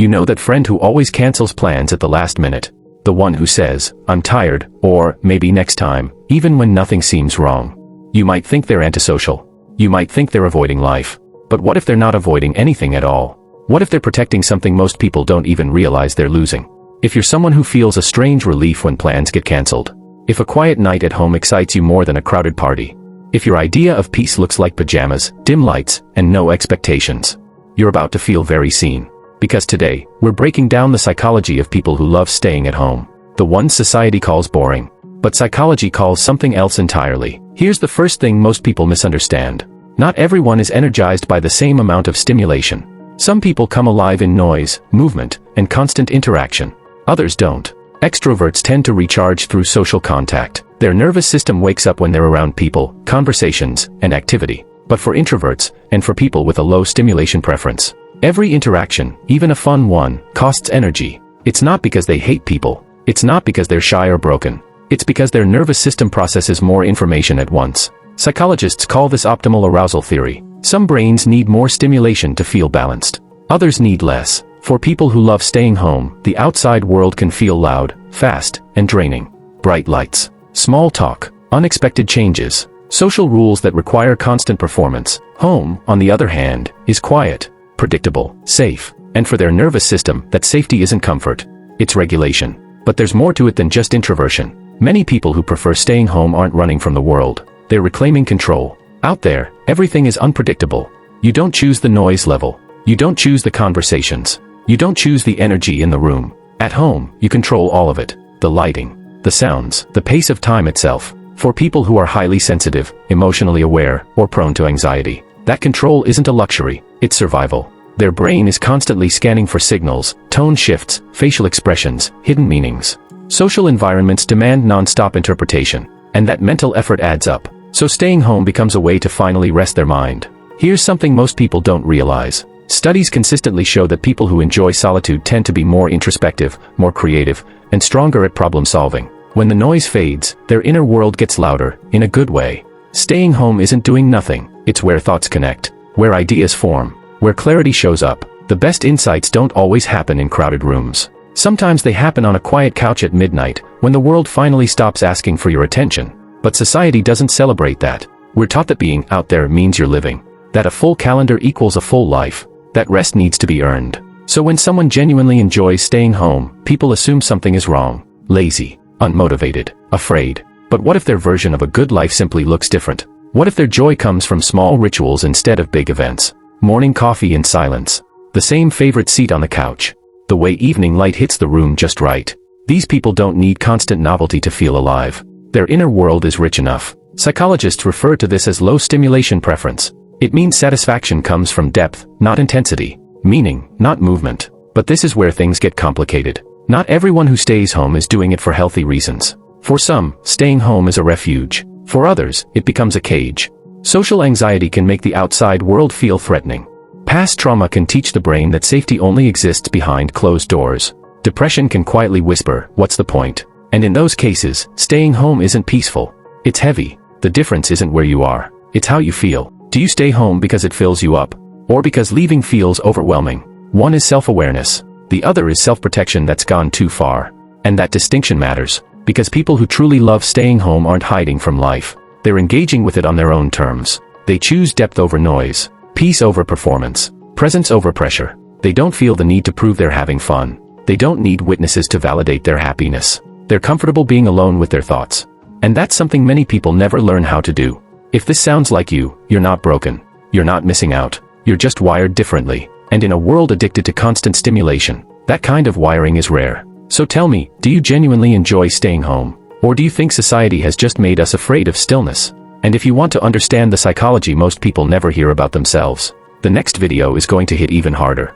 You know that friend who always cancels plans at the last minute. The one who says, "I'm tired," or "maybe next time," even when nothing seems wrong. You might think they're antisocial. You might think they're avoiding life. But what if they're not avoiding anything at all? What if they're protecting something most people don't even realize they're losing? If you're someone who feels a strange relief when plans get cancelled. If a quiet night at home excites you more than a crowded party. If your idea of peace looks like pajamas, dim lights, and no expectations. You're about to feel very seen. Because today, we're breaking down the psychology of people who love staying at home. The ones society calls boring. But psychology calls something else entirely. Here's the first thing most people misunderstand. Not everyone is energized by the same amount of stimulation. Some people come alive in noise, movement, and constant interaction. Others don't. Extroverts tend to recharge through social contact. Their nervous system wakes up when they're around people, conversations, and activity. But for introverts, and for people with a low stimulation preference, every interaction, even a fun one, costs energy. It's not because they hate people. It's not because they're shy or broken. It's because their nervous system processes more information at once. Psychologists call this optimal arousal theory. Some brains need more stimulation to feel balanced. Others need less. For people who love staying home, the outside world can feel loud, fast, and draining. Bright lights, small talk, unexpected changes, social rules that require constant performance. Home, on the other hand, is quiet, predictable, safe, and for their nervous system, that safety isn't comfort. It's regulation. But there's more to it than just introversion. Many people who prefer staying home aren't running from the world. They're reclaiming control. Out there, everything is unpredictable. You don't choose the noise level. You don't choose the conversations. You don't choose the energy in the room. At home, you control all of it. The lighting, the sounds, the pace of time itself. For people who are highly sensitive, emotionally aware, or prone to anxiety, that control isn't a luxury, it's survival. Their brain is constantly scanning for signals, tone shifts, facial expressions, hidden meanings. Social environments demand non-stop interpretation, and that mental effort adds up. So staying home becomes a way to finally rest their mind. Here's something most people don't realize. Studies consistently show that people who enjoy solitude tend to be more introspective, more creative, and stronger at problem solving. When the noise fades, their inner world gets louder, in a good way. Staying home isn't doing nothing, it's where thoughts connect, where ideas form, where clarity shows up. The best insights don't always happen in crowded rooms. Sometimes they happen on a quiet couch at midnight, when the world finally stops asking for your attention. But society doesn't celebrate that. We're taught that being out there means you're living. That a full calendar equals a full life. That rest needs to be earned. So when someone genuinely enjoys staying home, people assume something is wrong. Lazy, unmotivated, afraid. But what if their version of a good life simply looks different? What if their joy comes from small rituals instead of big events? Morning coffee in silence. The same favorite seat on the couch. The way evening light hits the room just right. These people don't need constant novelty to feel alive. Their inner world is rich enough. Psychologists refer to this as low stimulation preference. It means satisfaction comes from depth, not intensity. Meaning, not movement. But this is where things get complicated. Not everyone who stays home is doing it for healthy reasons. For some, staying home is a refuge. For others, it becomes a cage. Social anxiety can make the outside world feel threatening. Past trauma can teach the brain that safety only exists behind closed doors. Depression can quietly whisper, "What's the point?" And in those cases, staying home isn't peaceful. It's heavy. The difference isn't where you are. It's how you feel. Do you stay home because it fills you up? Or because leaving feels overwhelming? One is self-awareness. The other is self-protection that's gone too far. And that distinction matters. Because people who truly love staying home aren't hiding from life. They're engaging with it on their own terms. They choose depth over noise, peace over performance, presence over pressure. They don't feel the need to prove they're having fun. They don't need witnesses to validate their happiness. They're comfortable being alone with their thoughts. And that's something many people never learn how to do. If this sounds like you, you're not broken. You're not missing out. You're just wired differently. And in a world addicted to constant stimulation, that kind of wiring is rare. So tell me, do you genuinely enjoy staying home? Or do you think society has just made us afraid of stillness? And if you want to understand the psychology most people never hear about themselves, the next video is going to hit even harder.